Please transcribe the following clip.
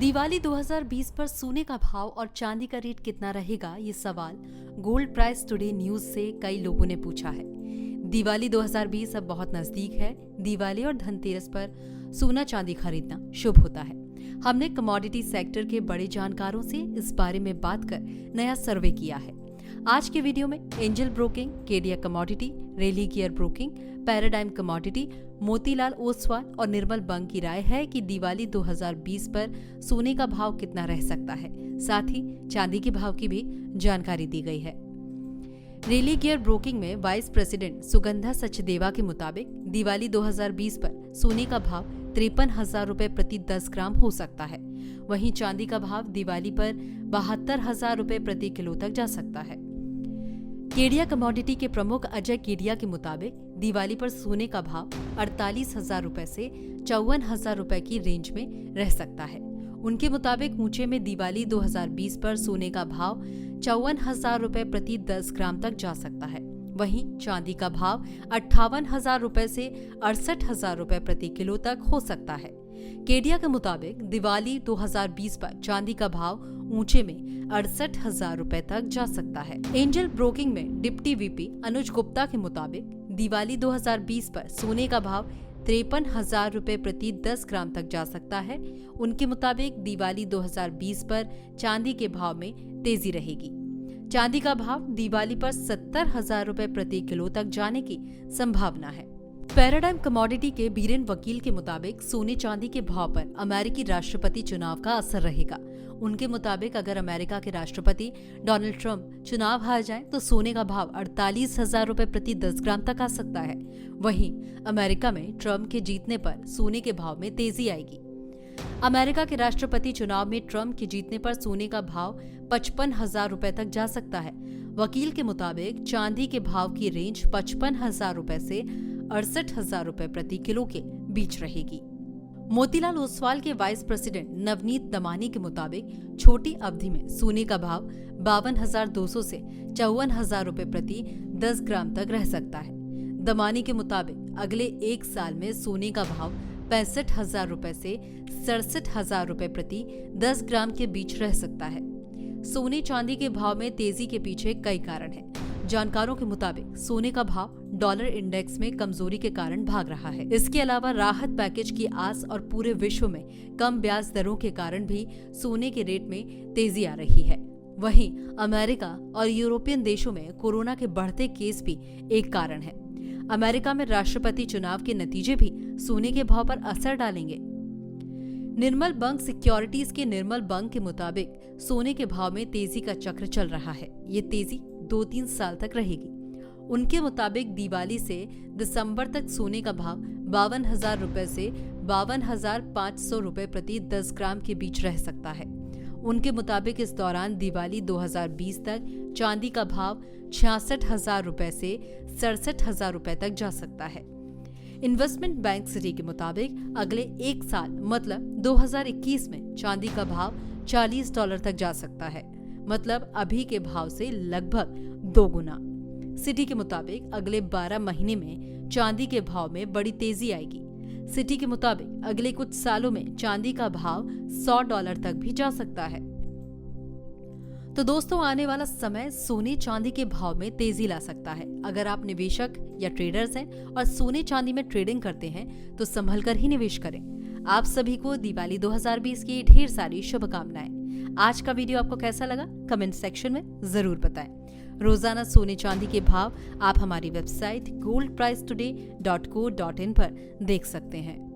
दिवाली 2020 पर सोने का भाव और चांदी का रेट कितना रहेगा, ये सवाल गोल्ड प्राइस टुडे न्यूज से कई लोगों ने पूछा है। दिवाली 2020 अब बहुत नजदीक है। दिवाली और धनतेरस पर सोना चांदी खरीदना शुभ होता है। हमने कमोडिटी सेक्टर के बड़े जानकारों से इस बारे में बात कर नया सर्वे किया है। आज के वीडियो में Angel Broking, Kedia commodity, Religare broking, paradigm commodity, Motilal Oswal और निर्मल बंग की राय है कि दिवाली 2020 पर सोने का भाव कितना रह सकता है। साथ ही चांदी के भाव की भी जानकारी दी गई है। रेली गियर ब्रोकिंग में वाइस प्रेसिडेंट सुगंधा सचदेवा के मुताबिक दिवाली 2020 पर सोने का भाव 53,000 रुपए प्रति 10 ग्राम हो सकता है। वहीं चांदी का भाव दिवाली पर 72,000 रुपए प्रति किलो तक जा सकता है। केडिया कमोडिटी के प्रमुख अजय केडिया के मुताबिक दिवाली पर सोने का भाव 48,000 रुपए से 54,000 रुपए की रेंज में रह सकता है। उनके मुताबिक ऊंचे में दिवाली 2020 पर सोने का भाव 54,000 रुपए प्रति 10 ग्राम तक जा सकता है। वहीं चांदी का भाव 58,000 रुपए से 68,000 रुपए प्रति किलो तक हो सकता है। केडिया के मुताबिक दिवाली 2020 पर चांदी का भाव ऊंचे में 68,000 रुपए तक जा सकता है। एंजल ब्रोकिंग में डिप्टी वीपी अनुज गुप्ता के मुताबिक दिवाली 2020 पर सोने का भाव 53,000 रुपए प्रति 10 ग्राम तक जा सकता है। उनके मुताबिक दिवाली 2020 पर चांदी के भाव में तेजी रहेगी। चांदी का भाव दिवाली पर 70,000 रुपए प्रति किलो तक जाने की संभावना है। पैराडाइम कमोडिटी के बीरेन वकील के मुताबिक सोने चांदी के भाव पर अमेरिकी राष्ट्रपति चुनाव का असर रहेगा। उनके मुताबिक अगर अमेरिका के राष्ट्रपति डोनाल्ड ट्रंप चुनाव हार जाएं तो सोने का भाव 48,000 रुपए प्रति 10 ग्राम तक आ सकता है। वहीं अमेरिका में ट्रंप के जीतने पर सोने के भाव में तेजी आएगी। अमेरिका के राष्ट्रपति चुनाव में ट्रंप के जीतने पर सोने का भाव 55,000 रुपए तक जा सकता है। वकील के मुताबिक चांदी के भाव की रेंज 55,000 रुपए से 68,000 रुपए प्रति किलो के बीच रहेगी। मोतीलाल ओसवाल के वाइस प्रेसिडेंट नवनीत दमानी के मुताबिक छोटी अवधि में सोने का भाव 52,200 से 54,000 रुपए प्रति 10 ग्राम तक रह सकता है। दमानी के मुताबिक अगले एक साल में सोने का भाव 65,000 रुपए से 67,000 रुपए प्रति 10 ग्राम के बीच रह सकता है। सोने चांदी के भाव में तेजी के पीछे कई कारण हैं। जानकारों के मुताबिक सोने का भाव डॉलर इंडेक्स में कमजोरी के कारण भाग रहा है। इसके अलावा राहत पैकेज की आस और पूरे विश्व में कम ब्याज दरों के कारण भी सोने के रेट में तेजी आ रही है। वहीं अमेरिका और यूरोपियन देशों में कोरोना के बढ़ते केस भी एक कारण है। अमेरिका में राष्ट्रपति चुनाव के नतीजे भी सोने के भाव पर असर डालेंगे। निर्मल बंग सिक्योरिटीज के निर्मल बंग के मुताबिक सोने के भाव में तेजी का चक्र चल रहा है। ये तेजी 2-3 साल तक रहेगी। उनके मुताबिक दिवाली से दिसंबर तक सोने का भाव 52,000 रुपए से 52,500 रुपए प्रति 10 ग्राम के बीच रह सकता है। उनके मुताबिक इस दौरान दिवाली 2020 तक चांदी का भाव 66,000 रुपए से 67,000 रुपए तक जा सकता है। इन्वेस्टमेंट बैंक सिटी के मुताबिक अगले एक साल मतलब 2021 में चांदी का भाव $40 तक जा सकता है, मतलब अभी के भाव से लगभग 2 गुना। सिटी के मुताबिक अगले 12 महीने में चांदी के भाव में बड़ी तेजी आएगी। सिटी के मुताबिक अगले कुछ सालों में चांदी का भाव $100 तक भी जा सकता है। तो दोस्तों, आने वाला समय सोने चांदी के भाव में तेजी ला सकता है। अगर आप निवेशक या ट्रेडर्स हैं और सोने चांदी में ट्रेडिंग करते हैं तो संभल कर ही निवेश करें। आप सभी को दिवाली 2020 की ढेर सारी शुभकामनाएं। आज का वीडियो आपको कैसा लगा कमेंट सेक्शन में जरूर बताएं। रोजाना सोने चांदी के भाव आप हमारी वेबसाइट goldpricetoday.co.in पर देख सकते हैं।